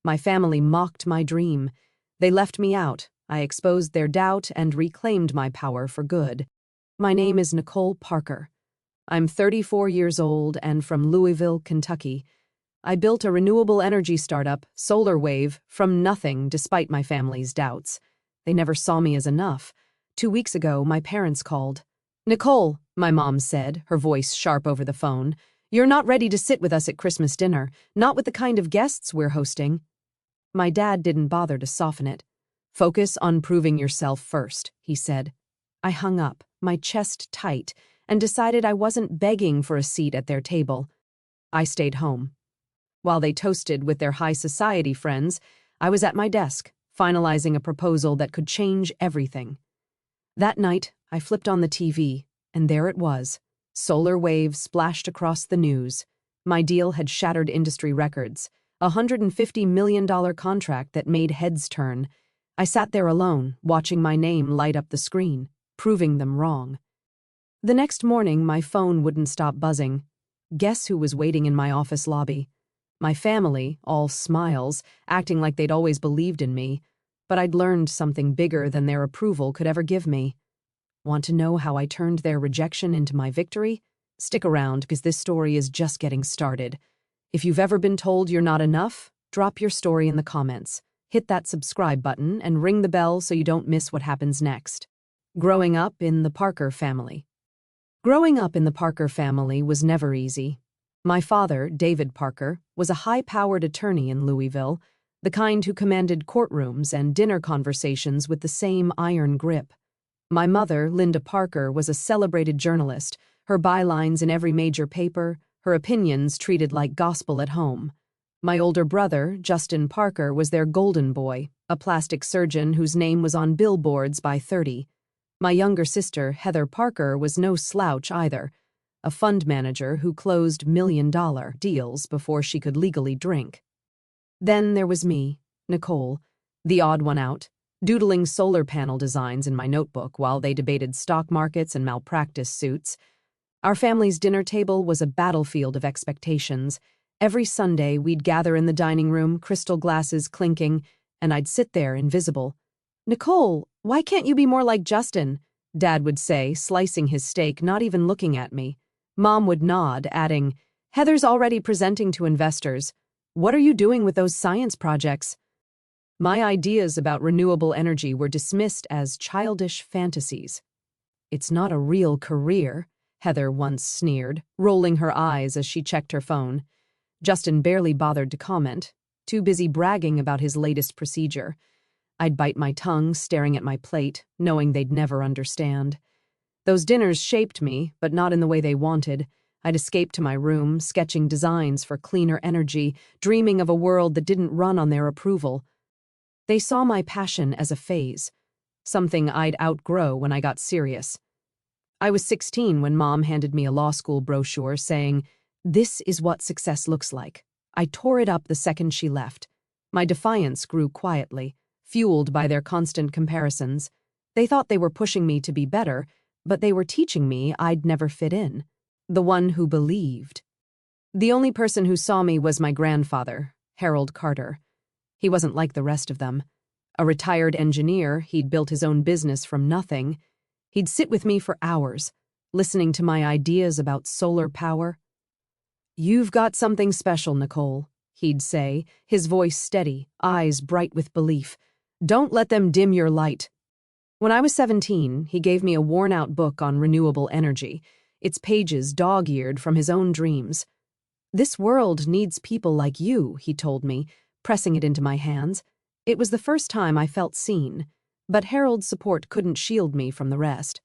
My family mocked my dream. They left me out. I exposed their doubt and reclaimed my power for good. My name is Nicole Parker. I'm 34 years old and from Louisville, Kentucky. I built a renewable energy startup, Solar Wave, from nothing despite my family's doubts. They never saw me as enough. 2 weeks ago, my parents called. "Nicole," my mom said, her voice sharp over the phone, "you're not ready to sit with us at Christmas dinner, not with the kind of guests we're hosting." My dad didn't bother to soften it. "Focus on proving yourself first," he said. I hung up, my chest tight, and decided I wasn't begging for a seat at their table. I stayed home. While they toasted with their high society friends, I was at my desk, finalizing a proposal that could change everything. That night, I flipped on the TV, and there it was. Solar Wave splashed across the news. My deal had shattered industry records, a $150 million contract that made heads turn. I sat there alone, watching my name light up the screen, proving them wrong. The next morning, my phone wouldn't stop buzzing. Guess who was waiting in my office lobby? My family, all smiles, acting like they'd always believed in me, but I'd learned something bigger than their approval could ever give me. Want to know how I turned their rejection into my victory? Stick around, because this story is just getting started. If you've ever been told you're not enough, drop your story in the comments. Hit that subscribe button and ring the bell so you don't miss what happens next. Growing up in the Parker family. Growing up in the Parker family was never easy. My father, David Parker, was a high-powered attorney in Louisville, the kind who commanded courtrooms and dinner conversations with the same iron grip. My mother, Linda Parker, was a celebrated journalist, her bylines in every major paper, her opinions treated like gospel at home. My older brother, Justin Parker, was their golden boy, a plastic surgeon whose name was on billboards by 30. My younger sister, Heather Parker, was no slouch either, a fund manager who closed million-dollar deals before she could legally drink. Then there was me, Nicole, the odd one out, doodling solar panel designs in my notebook while they debated stock markets and malpractice suits. Our family's dinner table was a battlefield of expectations. Every Sunday, we'd gather in the dining room, crystal glasses clinking, and I'd sit there invisible. "Nicole, why can't you be more like Justin?" Dad would say, slicing his steak, not even looking at me. Mom would nod, adding, "Heather's already presenting to investors. What are you doing with those science projects?" My ideas about renewable energy were dismissed as childish fantasies. "It's not a real career," Heather once sneered, rolling her eyes as she checked her phone. Justin barely bothered to comment, too busy bragging about his latest procedure. I'd bite my tongue, staring at my plate, knowing they'd never understand. Those dinners shaped me, but not in the way they wanted. I'd escape to my room, sketching designs for cleaner energy, dreaming of a world that didn't run on their approval. They saw my passion as a phase, something I'd outgrow when I got serious. I was 16 when Mom handed me a law school brochure saying, "This is what success looks like." I tore it up the second she left. My defiance grew quietly, fueled by their constant comparisons. They thought they were pushing me to be better, but they were teaching me I'd never fit in. The one who believed. The only person who saw me was my grandfather, Harold Carter. He wasn't like the rest of them. A retired engineer, he'd built his own business from nothing. He'd sit with me for hours, listening to my ideas about solar power. "You've got something special, Nicole," he'd say, his voice steady, eyes bright with belief. "Don't let them dim your light." When I was 17, he gave me a worn-out book on renewable energy, its pages dog-eared from his own dreams. "This world needs people like you," he told me, pressing it into my hands. It was the first time I felt seen, but Harold's support couldn't shield me from the rest.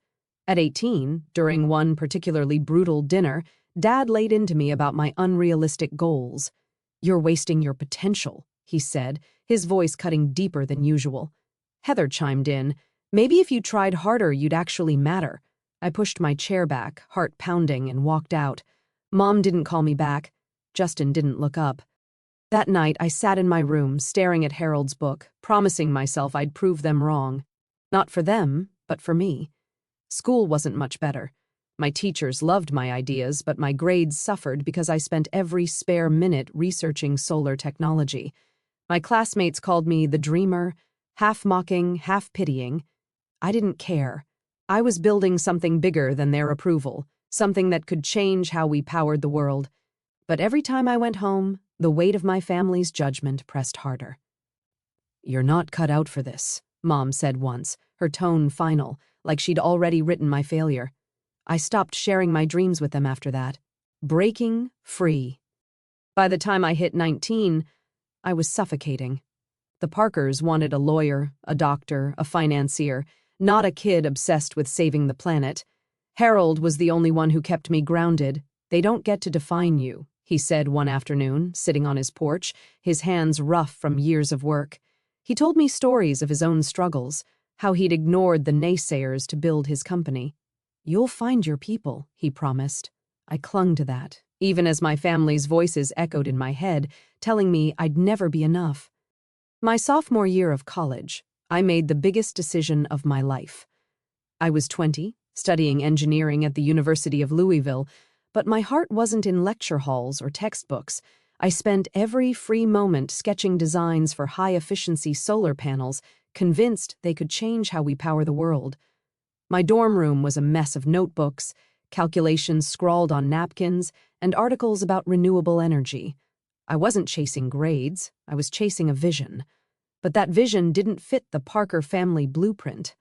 At 18, during one particularly brutal dinner, Dad laid into me about my unrealistic goals. "You're wasting your potential," he said, his voice cutting deeper than usual. Heather chimed in, "Maybe if you tried harder, you'd actually matter." I pushed my chair back, heart pounding, and walked out. Mom didn't call me back. Justin didn't look up. That night, I sat in my room, staring at Harold's book, promising myself I'd prove them wrong. Not for them, but for me. School wasn't much better. My teachers loved my ideas, but my grades suffered because I spent every spare minute researching solar technology. My classmates called me the dreamer, half mocking, half pitying. I didn't care. I was building something bigger than their approval, something that could change how we powered the world. But every time I went home, the weight of my family's judgment pressed harder. "You're not cut out for this," Mom said once, her tone final, like she'd already written my failure. I stopped sharing my dreams with them after that. Breaking free. By the time I hit 19, I was suffocating. The Parkers wanted a lawyer, a doctor, a financier, not a kid obsessed with saving the planet. Harold was the only one who kept me grounded. "They don't get to define you," he said one afternoon, sitting on his porch, his hands rough from years of work. He told me stories of his own struggles, how he'd ignored the naysayers to build his company. "You'll find your people," he promised. I clung to that, even as my family's voices echoed in my head, telling me I'd never be enough. My sophomore year of college, I made the biggest decision of my life. I was 20, studying engineering at the University of Louisville, but my heart wasn't in lecture halls or textbooks. I spent every free moment sketching designs for high-efficiency solar panels, convinced they could change how we power the world. My dorm room was a mess of notebooks, calculations scrawled on napkins, and articles about renewable energy. I wasn't chasing grades, I was chasing a vision. But that vision didn't fit the Parker family blueprint.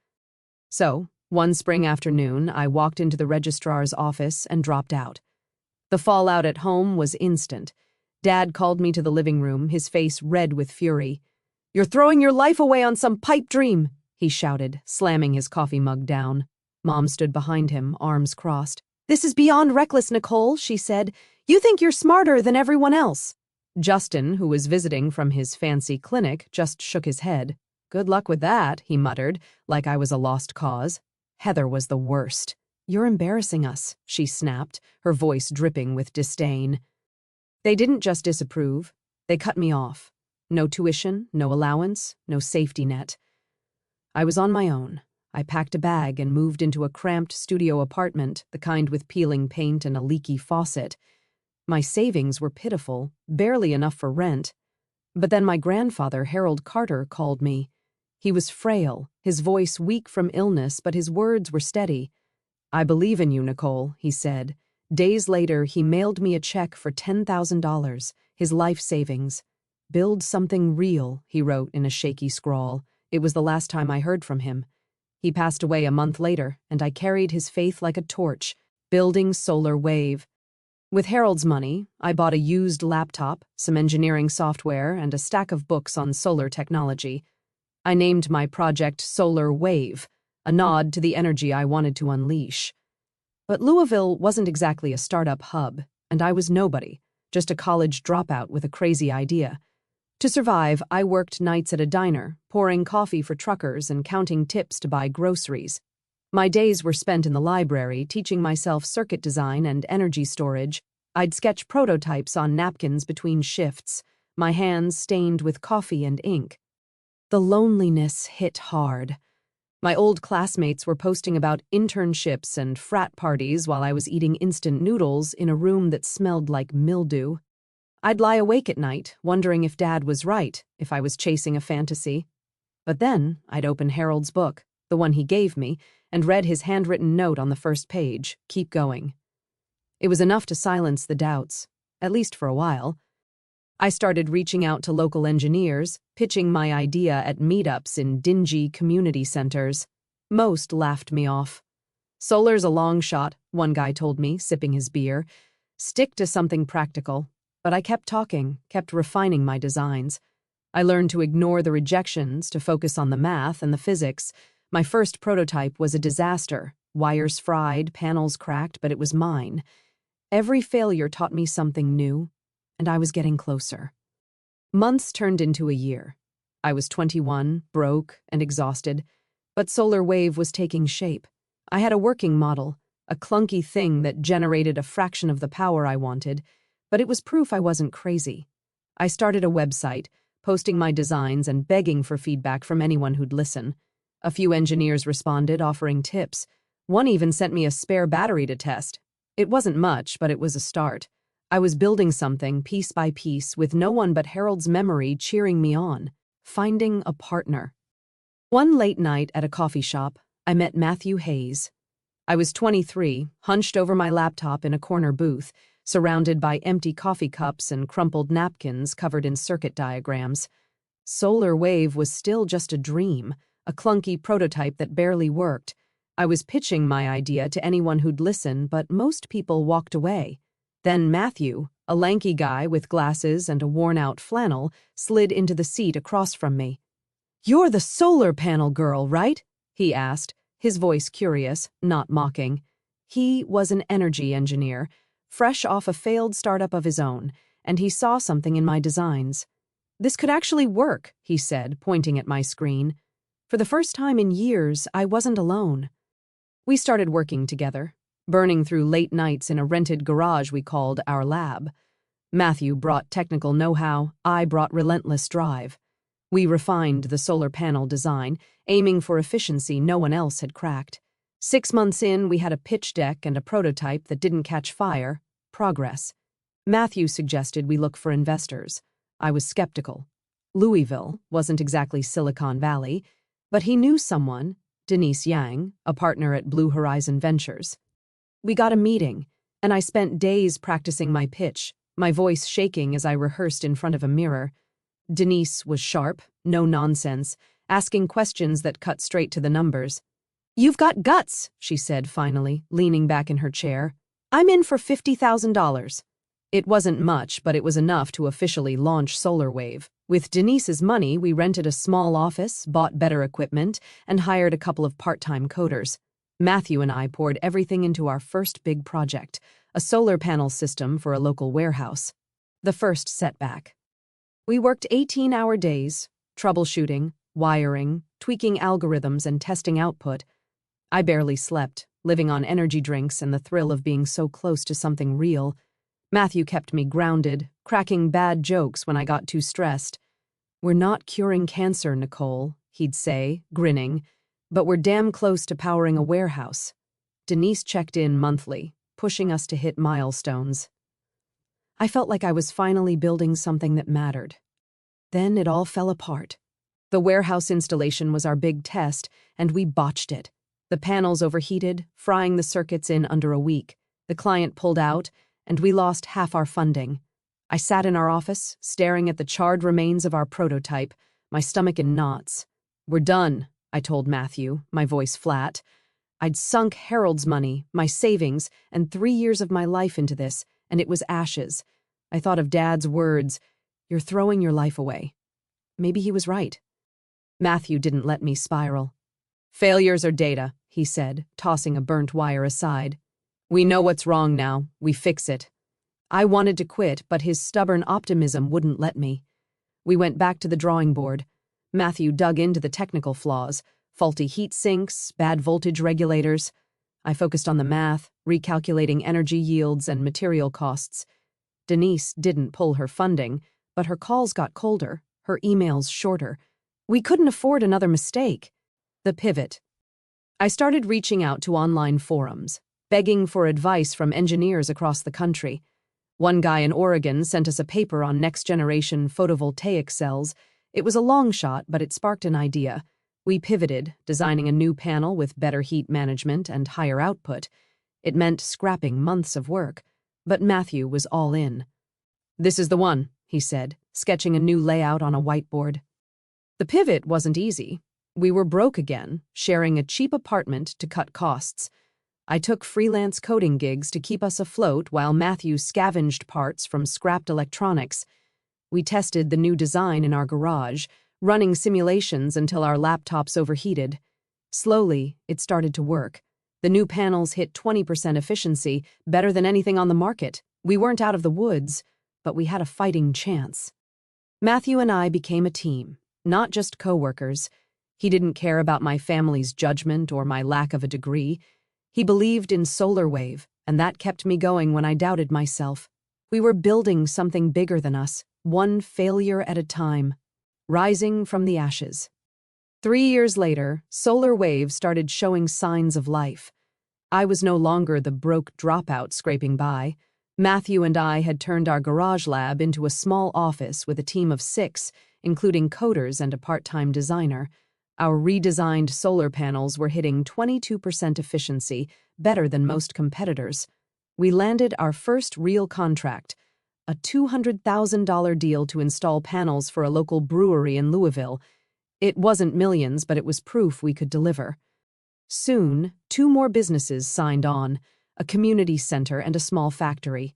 So, one spring afternoon, I walked into the registrar's office and dropped out. The fallout at home was instant. Dad called me to the living room, his face red with fury. "You're throwing your life away on some pipe dream," he shouted, slamming his coffee mug down. Mom stood behind him, arms crossed. "This is beyond reckless, Nicole," she said. "You think you're smarter than everyone else." Justin, who was visiting from his fancy clinic, just shook his head. "Good luck with that," he muttered, like I was a lost cause. Heather was the worst. "You're embarrassing us," she snapped, her voice dripping with disdain. They didn't just disapprove, they cut me off. No tuition, no allowance, no safety net. I was on my own. I packed a bag and moved into a cramped studio apartment, the kind with peeling paint and a leaky faucet. My savings were pitiful, barely enough for rent. But then my grandfather, Harold Carter, called me. He was frail, his voice weak from illness, but his words were steady. "I believe in you, Nicole," he said. Days later, he mailed me a check for $10,000, his life savings. "Build something real," he wrote in a shaky scrawl. It was the last time I heard from him. He passed away a month later, and I carried his faith like a torch, building Solar Wave. With Harold's money, I bought a used laptop, some engineering software, and a stack of books on solar technology. I named my project Solar Wave, a nod to the energy I wanted to unleash. But Louisville wasn't exactly a startup hub, and I was nobody, just a college dropout with a crazy idea. To survive, I worked nights at a diner, pouring coffee for truckers and counting tips to buy groceries. My days were spent in the library, teaching myself circuit design and energy storage. I'd sketch prototypes on napkins between shifts, my hands stained with coffee and ink. The loneliness hit hard. My old classmates were posting about internships and frat parties while I was eating instant noodles in a room that smelled like mildew. I'd lie awake at night, wondering if Dad was right, if I was chasing a fantasy. But then I'd open Harold's book, the one he gave me, and read his handwritten note on the first page, "Keep going." It was enough to silence the doubts, at least for a while. I started reaching out to local engineers, pitching my idea at meetups in dingy community centers. Most laughed me off. "Solar's a long shot," one guy told me, sipping his beer. "Stick to something practical." But I kept talking, kept refining my designs. I learned to ignore the rejections, to focus on the math and the physics. My first prototype was a disaster. Wires fried, panels cracked, but it was mine. Every failure taught me something new, and I was getting closer. Months turned into a year. I was 21, broke, and exhausted, but Solar Wave was taking shape. I had a working model, a clunky thing that generated a fraction of the power I wanted, but it was proof I wasn't crazy. I started a website, posting my designs and begging for feedback from anyone who'd listen. A few engineers responded, offering tips. One even sent me a spare battery to test. It wasn't much, but it was a start. I was building something piece by piece with no one but Harold's memory cheering me on, finding a partner. One late night at a coffee shop, I met Matthew Hayes. I was 23, hunched over my laptop in a corner booth, surrounded by empty coffee cups and crumpled napkins covered in circuit diagrams. Solar Wave was still just a dream, a clunky prototype that barely worked. I was pitching my idea to anyone who'd listen, but most people walked away. Then Matthew, a lanky guy with glasses and a worn-out flannel, slid into the seat across from me. "You're the solar panel girl, right?" he asked, his voice curious, not mocking. He was an energy engineer, fresh off a failed startup of his own, and he saw something in my designs. "This could actually work," he said, pointing at my screen. For the first time in years, I wasn't alone. We started working together, burning through late nights in a rented garage we called our lab. Matthew brought technical know-how, I brought relentless drive. We refined the solar panel design, aiming for efficiency no one else had cracked. 6 months in, we had a pitch deck and a prototype that didn't catch fire. Progress. Matthew suggested we look for investors. I was skeptical. Louisville wasn't exactly Silicon Valley, but he knew someone, Denise Yang, a partner at Blue Horizon Ventures. We got a meeting, and I spent days practicing my pitch, my voice shaking as I rehearsed in front of a mirror. Denise was sharp, no nonsense, asking questions that cut straight to the numbers. "You've got guts," she said finally, leaning back in her chair. "I'm in for $50,000. It wasn't much, but it was enough to officially launch Solar Wave. With Denise's money, we rented a small office, bought better equipment, and hired a couple of part-time coders. Matthew and I poured everything into our first big project, a solar panel system for a local warehouse. The first setback. We worked 18-hour days, troubleshooting, wiring, tweaking algorithms, and testing output. I barely slept, living on energy drinks and the thrill of being so close to something real. Matthew kept me grounded, cracking bad jokes when I got too stressed. "We're not curing cancer, Nicole," he'd say, grinning, "but we're damn close to powering a warehouse." Denise checked in monthly, pushing us to hit milestones. I felt like I was finally building something that mattered. Then it all fell apart. The warehouse installation was our big test, and we botched it. The panels overheated, frying the circuits in under a week. The client pulled out, and we lost half our funding. I sat in our office, staring at the charred remains of our prototype, my stomach in knots. "We're done," I told Matthew, my voice flat. I'd sunk Harold's money, my savings, and 3 years of my life into this, and it was ashes. I thought of Dad's words, "You're throwing your life away." Maybe he was right. Matthew didn't let me spiral. "Failures are data," he said, tossing a burnt wire aside. "We know what's wrong now. We fix it." I wanted to quit, but his stubborn optimism wouldn't let me. We went back to the drawing board. Matthew dug into the technical flaws, faulty heat sinks, bad voltage regulators. I focused on the math, recalculating energy yields and material costs. Denise didn't pull her funding, but her calls got colder, her emails shorter. We couldn't afford another mistake. The pivot. I started reaching out to online forums, begging for advice from engineers across the country. One guy in Oregon sent us a paper on next-generation photovoltaic cells. It was a long shot, but it sparked an idea. We pivoted, designing a new panel with better heat management and higher output. It meant scrapping months of work, but Matthew was all in. "This is the one," he said, sketching a new layout on a whiteboard. The pivot wasn't easy. We were broke again, sharing a cheap apartment to cut costs. I took freelance coding gigs to keep us afloat while Matthew scavenged parts from scrapped electronics. We tested the new design in our garage, running simulations until our laptops overheated. Slowly, it started to work. The new panels hit 20% efficiency, better than anything on the market. We weren't out of the woods, but we had a fighting chance. Matthew and I became a team, not just co-workers. He didn't care about my family's judgment or my lack of a degree. He believed in Solar Wave, and that kept me going when I doubted myself. We were building something bigger than us, one failure at a time, rising from the ashes. 3 years later, Solar Wave started showing signs of life. I was no longer the broke dropout scraping by. Matthew and I had turned our garage lab into a small office with a team of 6, including coders and a part-time designer. Our redesigned solar panels were hitting 22% efficiency, better than most competitors. We landed our first real contract, a $200,000 deal to install panels for a local brewery in Louisville. It wasn't millions, but it was proof we could deliver. Soon, 2 more businesses signed on, a community center and a small factory.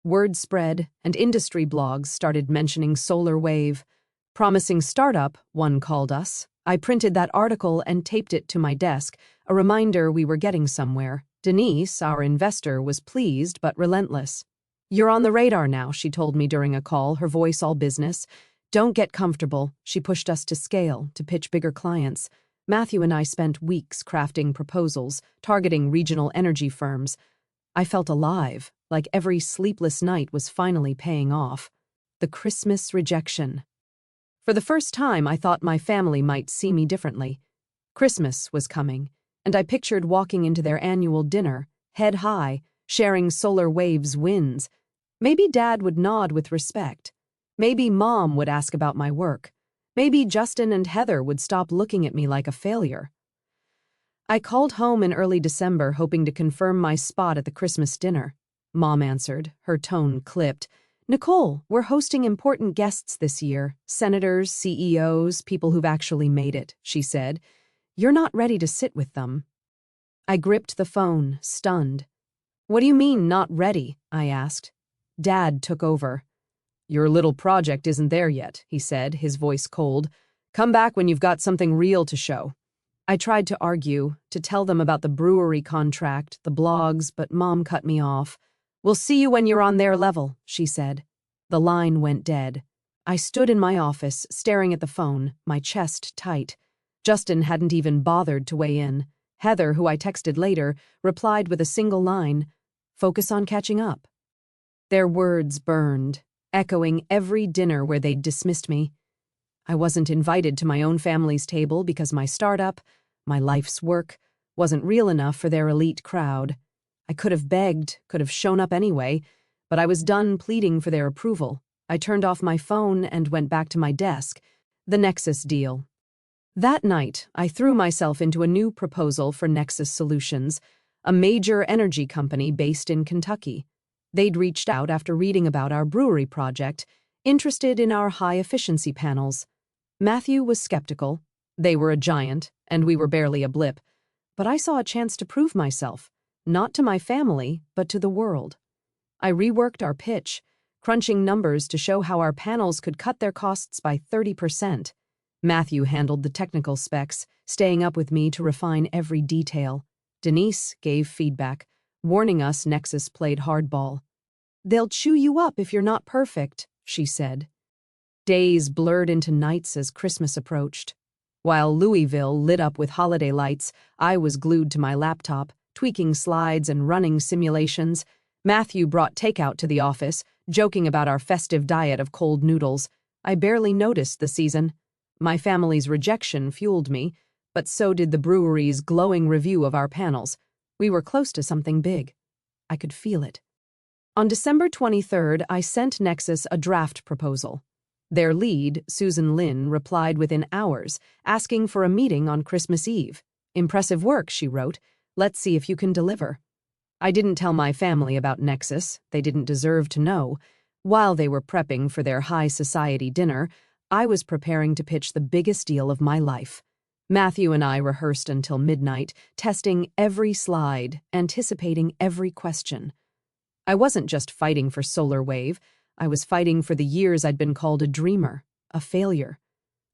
Word spread, and industry blogs started mentioning solar wave. Promising startup, one called us. I printed that article and taped it to my desk, a reminder we were getting somewhere. Denise, our investor, was pleased but relentless. "You're on the radar now," she told me during a call, her voice all business. "Don't get comfortable." She pushed us to scale, to pitch bigger clients. Matthew and I spent weeks crafting proposals, targeting regional energy firms. I felt alive, like every sleepless night was finally paying off. The Christmas rejection. For the first time, I thought my family might see me differently. Christmas was coming, and I pictured walking into their annual dinner, head high, sharing Solar Wave's wins. Maybe Dad would nod with respect. Maybe Mom would ask about my work. Maybe Justin and Heather would stop looking at me like a failure. I called home in early December, hoping to confirm my spot at the Christmas dinner. Mom answered, her tone clipped. "Nicole, we're hosting important guests this year. Senators, CEOs, people who've actually made it," she said. "You're not ready to sit with them." I gripped the phone, stunned. "What do you mean, not ready?" I asked. Dad took over. "Your little project isn't there yet," he said, his voice cold. "Come back when you've got something real to show." I tried to argue, to tell them about the brewery contract, the blogs, but Mom cut me off. "We'll see you when you're on their level," she said. The line went dead. I stood in my office, staring at the phone, my chest tight. Justin hadn't even bothered to weigh in. Heather, who I texted later, replied with a single line, "Focus on catching up." Their words burned, echoing every dinner where they'd dismissed me. I wasn't invited to my own family's table because my startup, my life's work, wasn't real enough for their elite crowd. I could have begged, could have shown up anyway, but I was done pleading for their approval. I turned off my phone and went back to my desk. The Nexus deal. That night, I threw myself into a new proposal for Nexus Solutions, a major energy company based in Kentucky. They'd reached out after reading about our brewery project, interested in our high-efficiency panels. Matthew was skeptical. They were a giant, and we were barely a blip. But I saw a chance to prove myself, not to my family, but to the world. I reworked our pitch, crunching numbers to show how our panels could cut their costs by 30%. Matthew handled the technical specs, staying up with me to refine every detail. Denise gave feedback, warning us Nexus played hardball. "They'll chew you up if you're not perfect," she said. Days blurred into nights as Christmas approached. While Louisville lit up with holiday lights, I was glued to my laptop, tweaking slides and running simulations. Matthew brought takeout to the office, joking about our festive diet of cold noodles. I barely noticed the season. My family's rejection fueled me, but so did the brewery's glowing review of our panels. We were close to something big. I could feel it. On December 23rd, I sent Nexus a draft proposal. Their lead, Susan Lin, replied within hours, asking for a meeting on Christmas Eve. "Impressive work," she wrote. "Let's see if you can deliver." I didn't tell my family about Nexus. They didn't deserve to know. While they were prepping for their high society dinner, I was preparing to pitch the biggest deal of my life. Matthew and I rehearsed until midnight, testing every slide, anticipating every question. I wasn't just fighting for Solar Wave. I was fighting for the years I'd been called a dreamer, a failure.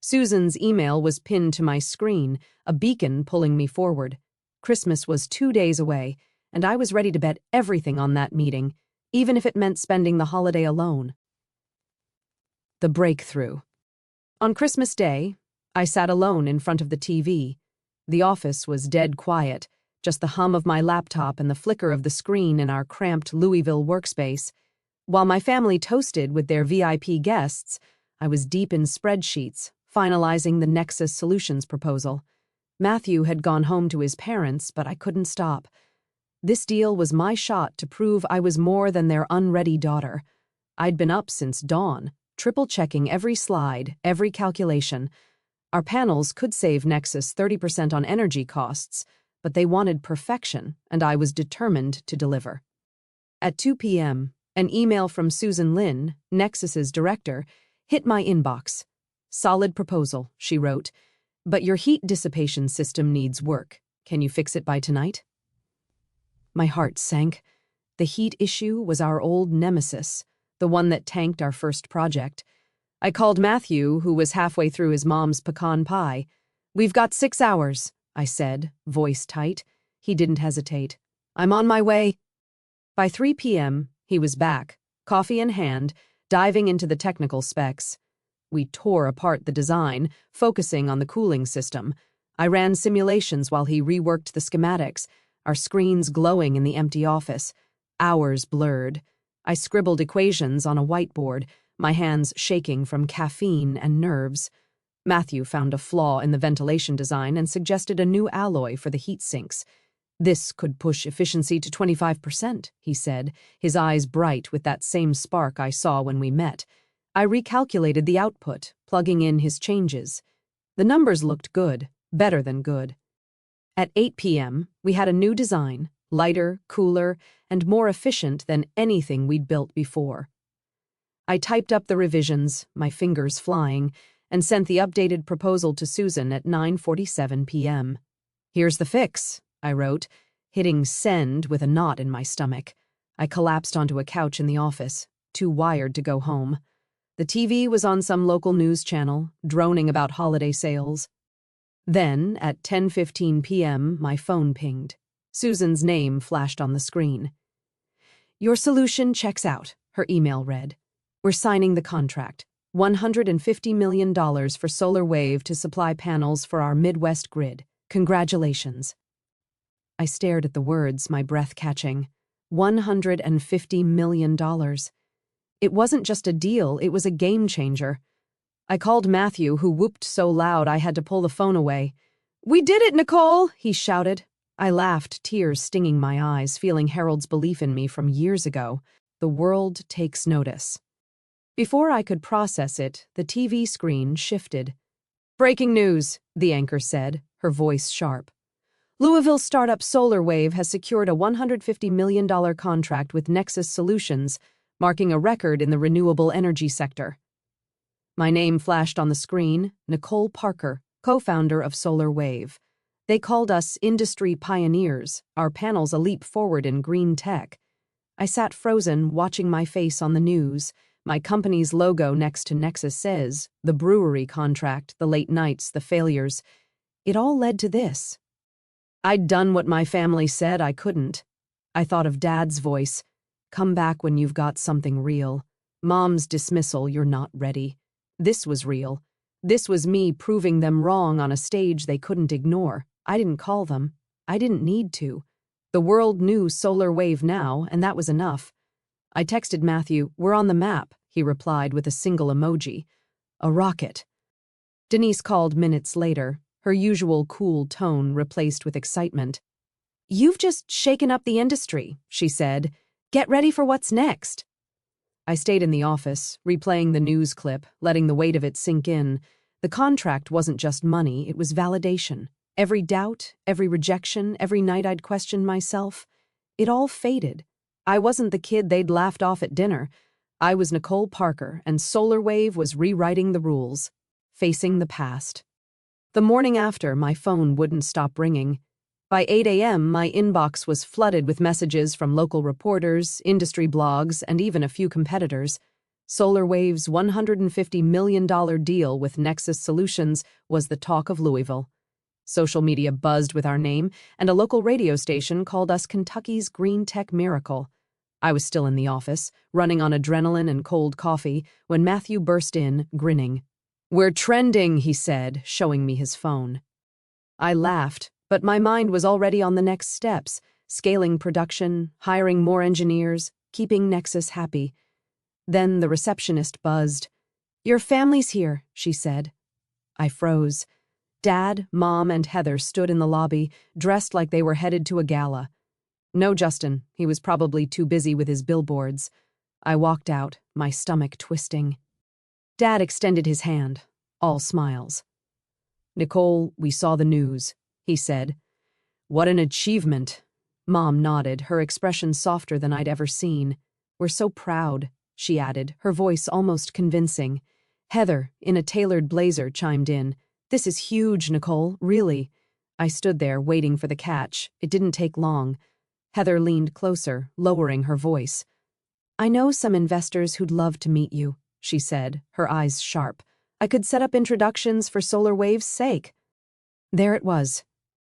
Susan's email was pinned to my screen, a beacon pulling me forward. Christmas was 2 days away, and I was ready to bet everything on that meeting, even if it meant spending the holiday alone. The breakthrough. On Christmas Day, I sat alone in front of the TV. The office was dead quiet, just the hum of my laptop and the flicker of the screen in our cramped Louisville workspace. While my family toasted with their VIP guests, I was deep in spreadsheets, finalizing the Nexus Solutions proposal. Matthew had gone home to his parents, but I couldn't stop. This deal was my shot to prove I was more than their unready daughter. I'd been up since dawn, triple-checking every slide, every calculation. Our panels could save Nexus 30% on energy costs, but they wanted perfection, and I was determined to deliver. At 2 p.m., an email from Susan Lin, Nexus's director, hit my inbox. "Solid proposal," she wrote, "but your heat dissipation system needs work. Can you fix it by tonight?" My heart sank. The heat issue was our old nemesis, the one that tanked our first project. I called Matthew, who was halfway through his mom's pecan pie. "We've got 6 hours," I said, voice tight. He didn't hesitate. "I'm on my way." By 3 p.m., he was back, coffee in hand, diving into the technical specs. We tore apart the design, focusing on the cooling system. I ran simulations while he reworked the schematics, our screens glowing in the empty office. Hours blurred. I scribbled equations on a whiteboard, my hands shaking from caffeine and nerves. Matthew found a flaw in the ventilation design and suggested a new alloy for the heat sinks. "This could push efficiency to 25%, he said, his eyes bright with that same spark I saw when we met. I recalculated the output, plugging in his changes. The numbers looked good, better than good. At 8 p.m., we had a new design, lighter, cooler, and more efficient than anything we'd built before. I typed up the revisions, my fingers flying, and sent the updated proposal to Susan at 9:47 p.m. "Here's the fix," I wrote, hitting send with a knot in my stomach. I collapsed onto a couch in the office, too wired to go home. The TV was on some local news channel, droning about holiday sales. Then, at 10:15 p.m., my phone pinged. Susan's name flashed on the screen. "Your solution checks out," her email read. "We're signing the contract. $150 million for Solar Wave to supply panels for our Midwest grid. Congratulations." I stared at the words, my breath catching. $150 million. It wasn't just a deal, it was a game changer. I called Matthew, who whooped so loud I had to pull the phone away. "We did it, Nicole!" he shouted. I laughed, tears stinging my eyes, feeling Harold's belief in me from years ago. The world takes notice. Before I could process it, the TV screen shifted. "Breaking news," the anchor said, her voice sharp. "Louisville startup Solar Wave has secured a $150 million contract with Nexus Solutions, marking a record in the renewable energy sector." My name flashed on the screen, Nicole Parker, co-founder of Solar Wave. They called us industry pioneers, our panels a leap forward in green tech. I sat frozen, watching my face on the news. My company's logo next to Nexus says, the brewery contract, the late nights, the failures. It all led to this. I'd done what my family said I couldn't. I thought of Dad's voice. "Come back when you've got something real." Mom's dismissal, "You're not ready." This was real. This was me proving them wrong on a stage they couldn't ignore. I didn't call them. I didn't need to. The world knew Solar Wave now, and that was enough. I texted Matthew, "We're on the map," he replied with a single emoji. "A rocket." Denise called minutes later, her usual cool tone replaced with excitement. "You've just shaken up the industry," she said. "Get ready for what's next." I stayed in the office, replaying the news clip, letting the weight of it sink in. The contract wasn't just money, it was validation. Every doubt, every rejection, every night I'd questioned myself, it all faded. I wasn't the kid they'd laughed off at dinner. I was Nicole Parker, and Solar Wave was rewriting the rules, facing the past. The morning after, my phone wouldn't stop ringing. By 8 a.m., my inbox was flooded with messages from local reporters, industry blogs, and even a few competitors. Solar Wave's $150 million deal with Nexus Solutions was the talk of Louisville. Social media buzzed with our name, and a local radio station called us Kentucky's green tech miracle. I was still in the office, running on adrenaline and cold coffee, when Matthew burst in, grinning. "We're trending," he said, showing me his phone. I laughed, but my mind was already on the next steps, scaling production, hiring more engineers, keeping Nexus happy. Then the receptionist buzzed. "Your family's here," she said. I froze. Dad, Mom, and Heather stood in the lobby, dressed like they were headed to a gala. No, Justin. He was probably too busy with his billboards. I walked out, my stomach twisting. Dad extended his hand, all smiles. Nicole, we saw the news, he said. What an achievement. Mom nodded, her expression softer than I'd ever seen. We're so proud, she added, her voice almost convincing. Heather, in a tailored blazer, chimed in. This is huge, Nicole, really. I stood there, waiting for the catch. It didn't take long. Heather leaned closer, lowering her voice. I know some investors who'd love to meet you, she said, her eyes sharp. I could set up introductions for Solar Wave's sake. There it was.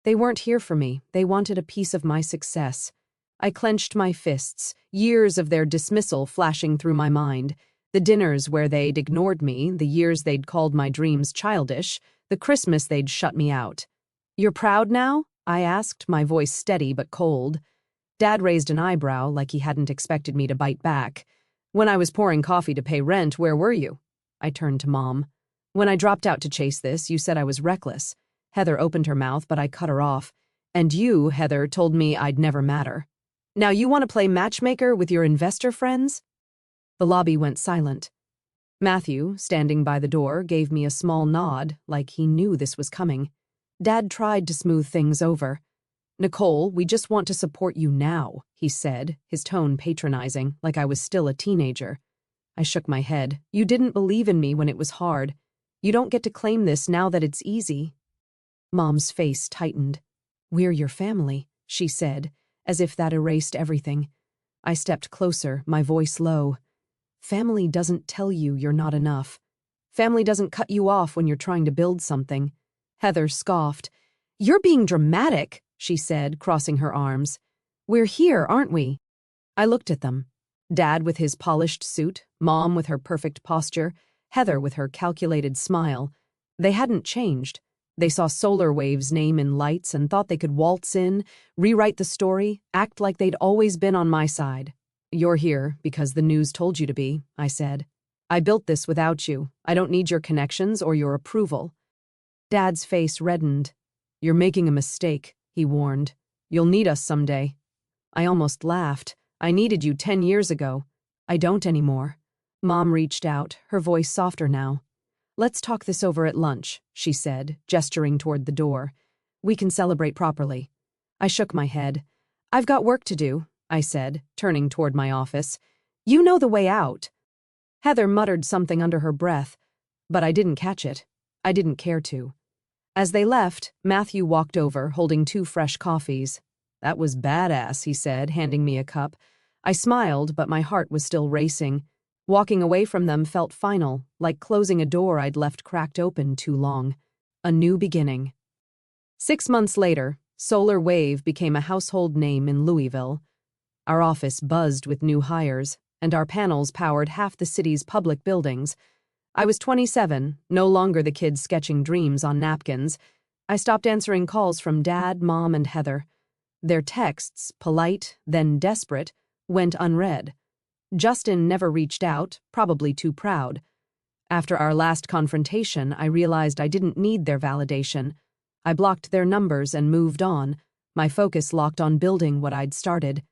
They weren't here for me. They wanted a piece of my success. I clenched my fists, years of their dismissal flashing through my mind. The dinners where they'd ignored me, the years they'd called my dreams childish, the Christmas they'd shut me out. You're proud now? I asked, my voice steady but cold. Dad raised an eyebrow like he hadn't expected me to bite back. When I was pouring coffee to pay rent, where were you? I turned to Mom. When I dropped out to chase this, you said I was reckless. Heather opened her mouth, but I cut her off. And you, Heather, told me I'd never matter. Now you want to play matchmaker with your investor friends? The lobby went silent. Matthew, standing by the door, gave me a small nod, like he knew this was coming. Dad tried to smooth things over. Nicole, we just want to support you now, he said, his tone patronizing, like I was still a teenager. I shook my head. You didn't believe in me when it was hard. You don't get to claim this now that it's easy. Mom's face tightened. We're your family, she said, as if that erased everything. I stepped closer, my voice low. Family doesn't tell you you're not enough. Family doesn't cut you off when you're trying to build something. Heather scoffed. You're being dramatic, she said, crossing her arms. We're here, aren't we? I looked at them. Dad with his polished suit, Mom with her perfect posture, Heather with her calculated smile. They hadn't changed. They saw Solar Wave's name in lights and thought they could waltz in, rewrite the story, act like they'd always been on my side. You're here because the news told you to be, I said. I built this without you. I don't need your connections or your approval. Dad's face reddened. You're making a mistake, he warned. You'll need us someday. I almost laughed. I needed you 10 years ago. I don't anymore. Mom reached out, her voice softer now. Let's talk this over at lunch, she said, gesturing toward the door. We can celebrate properly. I shook my head. I've got work to do, I said, turning toward my office. You know the way out. Heather muttered something under her breath, but I didn't catch it. I didn't care to. As they left, Matthew walked over, holding 2 fresh coffees. That was badass, he said, handing me a cup. I smiled, but my heart was still racing. Walking away from them felt final, like closing a door I'd left cracked open too long. A new beginning. 6 months later, Solar Wave became a household name in Louisville. Our office buzzed with new hires, and our panels powered half the city's public buildings. I was 27, no longer the kid sketching dreams on napkins. I stopped answering calls from Dad, Mom, and Heather. Their texts, polite, then desperate, went unread. Justin never reached out, probably too proud. After our last confrontation, I realized I didn't need their validation. I blocked their numbers and moved on, my focus locked on building what I'd started.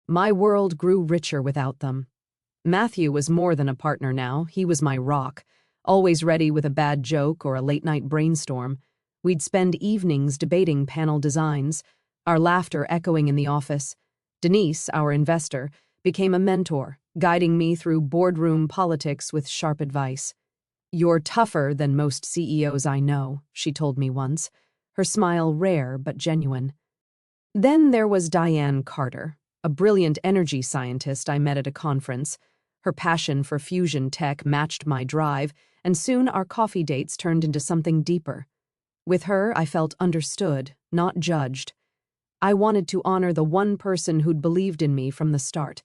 My world grew richer without them. Matthew was more than a partner now, he was my rock, always ready with a bad joke or a late-night brainstorm. We'd spend evenings debating panel designs, our laughter echoing in the office. Denise, our investor, became a mentor, guiding me through boardroom politics with sharp advice. You're tougher than most CEOs I know, she told me once, her smile rare but genuine. Then there was Diane Carter, a brilliant energy scientist I met at a conference. Her passion for fusion tech matched my drive, and soon our coffee dates turned into something deeper. With her, I felt understood, not judged. I wanted to honor the one person who'd believed in me from the start,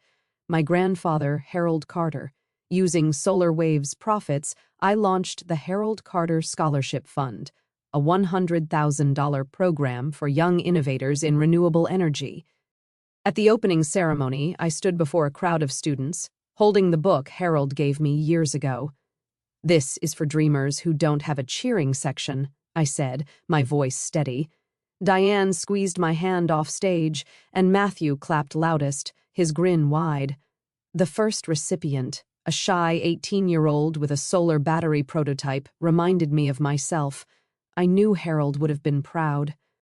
my grandfather, Harold Carter. Using Solar Wave's profits, I launched the Harold Carter Scholarship Fund, a $100,000 program for young innovators in renewable energy. At the opening ceremony, I stood before a crowd of students, holding the book Harold gave me years ago. This is for dreamers who don't have a cheering section, I said, my voice steady. Diane squeezed my hand off stage, and Matthew clapped loudest, his grin wide. The first recipient, a shy 18-year-old with a solar battery prototype, reminded me of myself. I knew Harold would have been proud.